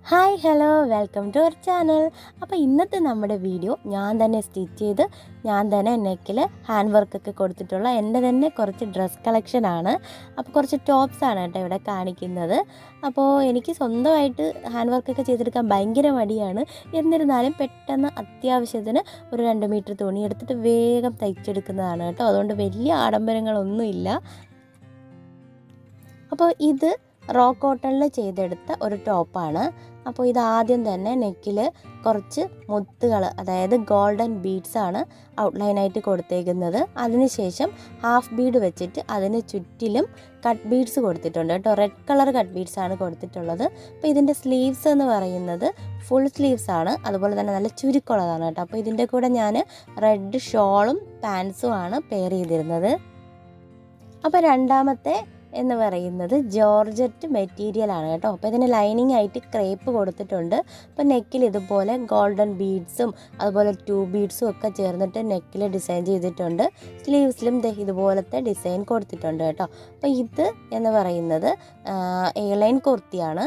Hi hello welcome to our channel. അപ്പോൾ ഇന്നത്തെ നമ്മുടെ വീഡിയോ ഞാൻ തന്നെ സ്റ്റിച്ച് ചെയ്ത് ഞാൻ തന്നെ നെക്കിൽ ഹാൻഡ് വർക്കൊക്കെ കൊടുത്തിട്ടുള്ള എൻ്റെ തന്നെ കുറച്ച് ഡ്രസ് കളക്ഷനാണ്. അപ്പോൾ കുറച്ച് ടോപ്സാണ് കേട്ടോ ഇവിടെ കാണിക്കുന്നത്. അപ്പോൾ എനിക്ക് സ്വന്തമായിട്ട് ഹാൻഡ് വർക്കൊക്കെ ചെയ്തെടുക്കാൻ ഭയങ്കര മടിയാണ്. എന്നിരുന്നാലും പെട്ടെന്ന് അത്യാവശ്യത്തിന് ഒരു 2 മീറ്റർ തുണി എടുത്തിട്ട് വേഗം തയ്ച്ചെടുക്കുന്നതാണ് കേട്ടോ. അതുകൊണ്ട് വലിയ ആഡംബരങ്ങളൊന്നുമില്ല. അപ്പോൾ ഇത് റോ കോട്ടണിൽ ചെയ്തെടുത്ത ഒരു ടോപ്പാണ്. അപ്പോൾ ഇത് ആദ്യം തന്നെ നെക്കിൽ കുറച്ച് മുത്തുകൾ, അതായത് ഗോൾഡൻ ബീഡ്സാണ് ഔട്ട്ലൈനായിട്ട് കൊടുത്തേക്കുന്നത്. അതിനുശേഷം ഹാഫ് ബീഡ് വെച്ചിട്ട് അതിന് ചുറ്റിലും കട്ട് ബീഡ്സ് കൊടുത്തിട്ടുണ്ട് കേട്ടോ. റെഡ് കളർ കട്ട് ബീഡ്സാണ് കൊടുത്തിട്ടുള്ളത്. അപ്പോൾ ഇതിൻ്റെ സ്ലീവ്സ് എന്ന് പറയുന്നത് ഫുൾ സ്ലീവ്സ് ആണ്, അതുപോലെ തന്നെ നല്ല ചുരുക്കമുള്ളതാണ് കേട്ടോ. അപ്പോൾ ഇതിൻ്റെ കൂടെ ഞാൻ റെഡ് ഷോളും പാൻസും ആണ് പെയർ ചെയ്തിരുന്നത്. അപ്പോൾ രണ്ടാമത്തെ എന്ന് പറയുന്നത് ജോർജറ്റ് മെറ്റീരിയലാണ് കേട്ടോ. അപ്പോൾ ഇതിന് ലൈനിങ് ആയിട്ട് ക്രേപ്പ് കൊടുത്തിട്ടുണ്ട്. അപ്പോൾ നെക്കിൽ ഇതുപോലെ ഗോൾഡൻ ബീഡ്സും അതുപോലെ 2 ബീഡ്സും ഒക്കെ ചേർന്നിട്ട് നെക്കിൽ ഡിസൈൻ ചെയ്തിട്ടുണ്ട്. സ്ലീവ്സിലും ഇതുപോലത്തെ ഡിസൈൻ കൊടുത്തിട്ടുണ്ട് കേട്ടോ. അപ്പോൾ ഇത് എന്ന് പറയുന്നത് എ-ലൈൻ കുർത്തിയാണ്.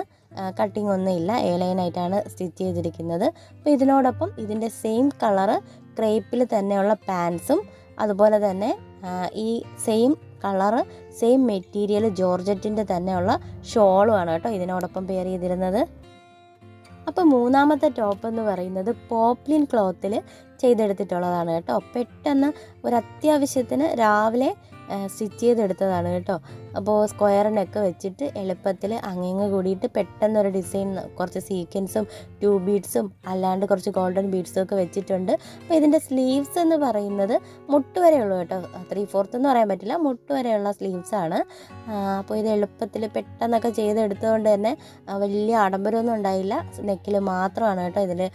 കട്ടിങ് ഒന്നുമില്ല, എ-ലൈൻ ആയിട്ടാണ് സ്റ്റിച്ച് ചെയ്തിരിക്കുന്നത്. അപ്പോൾ ഇതിനോടൊപ്പം ഇതിൻ്റെ സെയിം കളറ് ക്രേപ്പിൽ തന്നെയുള്ള പാൻസും അതുപോലെ തന്നെ ഈ സെയിം കളറ് സെയിം മെറ്റീരിയൽ ജോർജറ്റിൻ്റെ തന്നെയുള്ള ഷോളുമാണ് കേട്ടോ ഇതിനോടൊപ്പം പെയർ ചെയ്തിരുന്നത്. അപ്പോൾ മൂന്നാമത്തെ ടോപ്പ് എന്ന് പറയുന്നത് പോപ്ലിൻ ക്ലോത്തിൽ ചെയ്തെടുത്തിട്ടുള്ളതാണ് കേട്ടോ. പെട്ടെന്ന് ഒരു അത്യാവശ്യത്തിന് രാവിലെ സ്റ്റിച്ച് ചെയ്തെടുത്തതാണ് കേട്ടോ. അപ്പോൾ സ്ക്വയർ നെക്ക് വെച്ചിട്ട് എളുപ്പത്തിൽ അങ്ങ് കൂടിയിട്ട് പെട്ടെന്നൊരു ഡിസൈൻ, കുറച്ച് സീക്വൻസും 2 ബീഡ്സും അല്ലാണ്ട് കുറച്ച് ഗോൾഡൻ ബീഡ്സും ഒക്കെ വെച്ചിട്ടുണ്ട്. അപ്പോൾ ഇതിൻ്റെ സ്ലീവ്സ് എന്ന് പറയുന്നത് മുട്ട് വരെയുള്ളൂ കേട്ടോ. 3/4 എന്ന് പറയാൻ പറ്റില്ല, മുട്ട് വരെയുള്ള സ്ലീവ്സാണ്. അപ്പോൾ ഇത് എളുപ്പത്തിൽ പെട്ടെന്നൊക്കെ ചെയ്തെടുത്തതുകൊണ്ട് തന്നെ വലിയ ആഡംബരമൊന്നും ഉണ്ടായില്ല. നെക്കിൽ മാത്രമാണ് കേട്ടോ ഇതിന്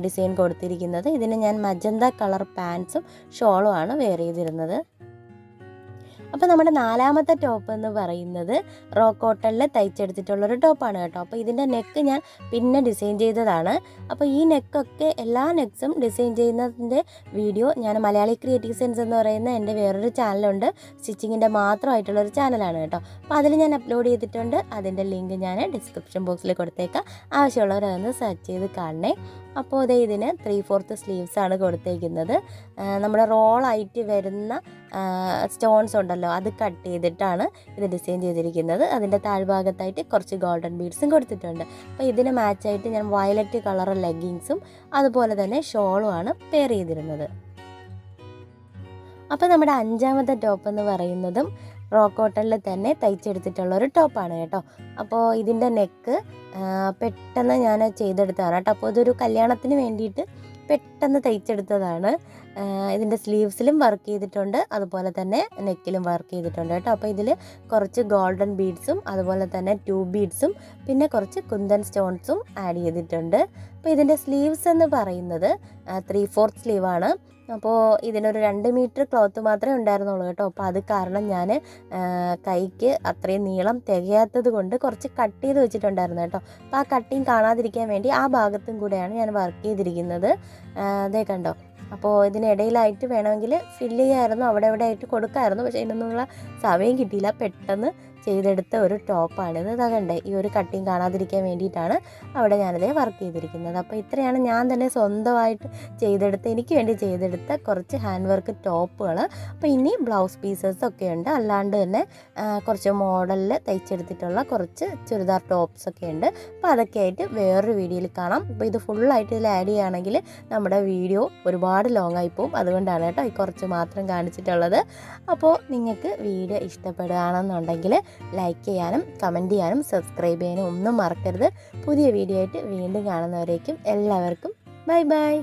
ഡിസൈൻ കൊടുത്തിരിക്കുന്നത്. ഇതിന് ഞാൻ മജന്ത കളർ പാൻസും ഷോളും ആണ് വെയർ ചെയ്തിരുന്നത്. അപ്പോൾ നമ്മുടെ നാലാമത്തെ ടോപ്പ് എന്ന് പറയുന്നത് റോ കോട്ടണിൽ തയ്ച്ചെടുത്തിട്ടുള്ളൊരു ടോപ്പാണ് കേട്ടോ. അപ്പോൾ ഇതിൻ്റെ നെക്ക് ഞാൻ പിന്നെ ഡിസൈൻ ചെയ്തതാണ്. അപ്പോൾ ഈ നെക്കൊക്കെ എല്ലാ നെക്സും ഡിസൈൻ ചെയ്യുന്നതിൻ്റെ വീഡിയോ ഞാൻ മലയാളി ക്രിയേറ്റീവ് സെൻസ് എന്ന് പറയുന്ന എൻ്റെ വേറൊരു ചാനലുണ്ട്, സ്റ്റിച്ചിങ്ങിൻ്റെ മാത്രമായിട്ടുള്ളൊരു ചാനലാണ് കേട്ടോ. അപ്പോൾ അതിൽ ഞാൻ അപ്ലോഡ് ചെയ്തിട്ടുണ്ട്. അതിൻ്റെ ലിങ്ക് ഞാൻ ഡിസ്ക്രിപ്ഷൻ ബോക്സിൽ കൊടുത്തേക്കാം. ആവശ്യമുള്ളവർ അതൊന്ന് സെർച്ച് ചെയ്ത് കാണണേ. അപ്പോൾ അതേ ഇതിന് 3/4 സ്ലീവ്സ് ആണ് കൊടുത്തേക്കുന്നത്. നമ്മുടെ റോളായിട്ട് വരുന്ന സ്റ്റോൺസ് ഉണ്ടല്ലോ, അത് കട്ട് ചെയ്തിട്ടാണ് ഇത് ഡിസൈൻ ചെയ്തിരിക്കുന്നത്. അതിൻ്റെ താഴ്ഭാഗത്തായിട്ട് കുറച്ച് ഗോൾഡൻ ബീഡ്സും കൊടുത്തിട്ടുണ്ട്. അപ്പോൾ ഇതിന് മാച്ചായിട്ട് ഞാൻ വയലറ്റ് കളർ ലെഗിങ്സും അതുപോലെ തന്നെ ഷോളുമാണ് പെയർ ചെയ്തിരുന്നത്. അപ്പോൾ നമ്മുടെ അഞ്ചാമത്തെ ടോപ്പ് എന്ന് പറയുന്നതും റോ കോട്ടണിൽ തന്നെ തയ്ച്ചെടുത്തിട്ടുള്ളൊരു ടോപ്പാണ് കേട്ടോ. അപ്പോൾ ഇതിൻ്റെ നെക്ക് പെട്ടെന്ന് ഞാൻ ചെയ്തെടുത്തതാണ് കേട്ടോ. അപ്പോൾ ഇതൊരു കല്യാണത്തിന് വേണ്ടിയിട്ട് പെട്ടെന്ന് തയ്ച്ചെടുത്തതാണ്. ഇതിൻ്റെ സ്ലീവ്സിലും വർക്ക് ചെയ്തിട്ടുണ്ട്, അതുപോലെ തന്നെ നെക്കിലും വർക്ക് ചെയ്തിട്ടുണ്ട് കേട്ടോ. അപ്പോൾ ഇതിൽ കുറച്ച് ഗോൾഡൻ ബീഡ്സും അതുപോലെ തന്നെ 2 ബീഡ്സും പിന്നെ കുറച്ച് കുന്തൻ സ്റ്റോൺസും ആഡ് ചെയ്തിട്ടുണ്ട്. അപ്പോൾ ഇതിൻ്റെ സ്ലീവ്സ് എന്ന് പറയുന്നത് 3/4 സ്ലീവാണ്. അപ്പോൾ ഇതിനൊരു 2 മീറ്റർ ക്ലോത്ത് മാത്രമേ ഉണ്ടായിരുന്നുള്ളൂ കേട്ടോ. അപ്പോൾ അത് കാരണം ഞാൻ കൈക്ക് അത്രയും നീളം തികയാത്തത് കൊണ്ട് കുറച്ച് കട്ട് ചെയ്ത് വെച്ചിട്ടുണ്ടായിരുന്നു കേട്ടോ. അപ്പോൾ ആ കട്ടിങ് കാണാതിരിക്കാൻ വേണ്ടി ആ ഭാഗത്തും കൂടെയാണ് ഞാൻ വർക്ക് ചെയ്തിരിക്കുന്നത്. അതേ കണ്ടോ. അപ്പോൾ ഇതിനിടയിലായിട്ട് വേണമെങ്കിൽ ഫില്ല് ചെയ്യാമായിരുന്നു, അവിടെ എവിടെ ആയിട്ട് കൊടുക്കാമായിരുന്നു. പക്ഷേ ഇതിനൊന്നുള്ള സമയം കിട്ടിയില്ല. പെട്ടെന്ന് ചെയ്തെടുത്ത ഒരു ടോപ്പാണിത്. ഇതാകണ്ടേ, ഈ ഒരു കട്ടിങ് കാണാതിരിക്കാൻ വേണ്ടിയിട്ടാണ് അവിടെ ഞാനതേ വർക്ക് ചെയ്തിരിക്കുന്നത്. അപ്പോൾ ഇത്രയാണ് ഞാൻ തന്നെ സ്വന്തമായിട്ട് എനിക്ക് വേണ്ടി ചെയ്തെടുത്ത കുറച്ച് ഹാൻഡ് വർക്ക് ടോപ്പുകൾ. അപ്പോൾ ഇനി ബ്ലൗസ് പീസസ് ഒക്കെ ഉണ്ട്, അല്ലാണ്ട് തന്നെ കുറച്ച് മോഡലിൽ തയ്ച്ചെടുത്തിട്ടുള്ള കുറച്ച് ചുരിദാർ ടോപ്സ് ഒക്കെ ഉണ്ട്. അപ്പോൾ അതൊക്കെ ആയിട്ട് വേറൊരു വീഡിയോയിൽ കാണാം. അപ്പോൾ ഇത് ഫുള്ളായിട്ട് ഇതിൽ ആഡ് ചെയ്യുകയാണെങ്കിൽ നമ്മുടെ വീഡിയോ ഒരുപാട് ലോങ് ആയി പോകും. അതുകൊണ്ടാണ് കേട്ടോ ഈ കുറച്ച് മാത്രം കാണിച്ചിട്ടുള്ളത്. അപ്പോൾ നിങ്ങൾക്ക് വീഡിയോ ഇഷ്ടപ്പെടുകയാണെന്നുണ്ടെങ്കിൽ ലൈക്ക് ചെയ്യാനും കമൻറ്റ് ചെയ്യാനും സബ്സ്ക്രൈബ് ചെയ്യാനും ഒന്നും മറക്കരുത്. പുതിയ വീഡിയോ ആയിട്ട് വീണ്ടും കാണുന്നവരേക്കും എല്ലാവർക്കും ബൈ ബൈ.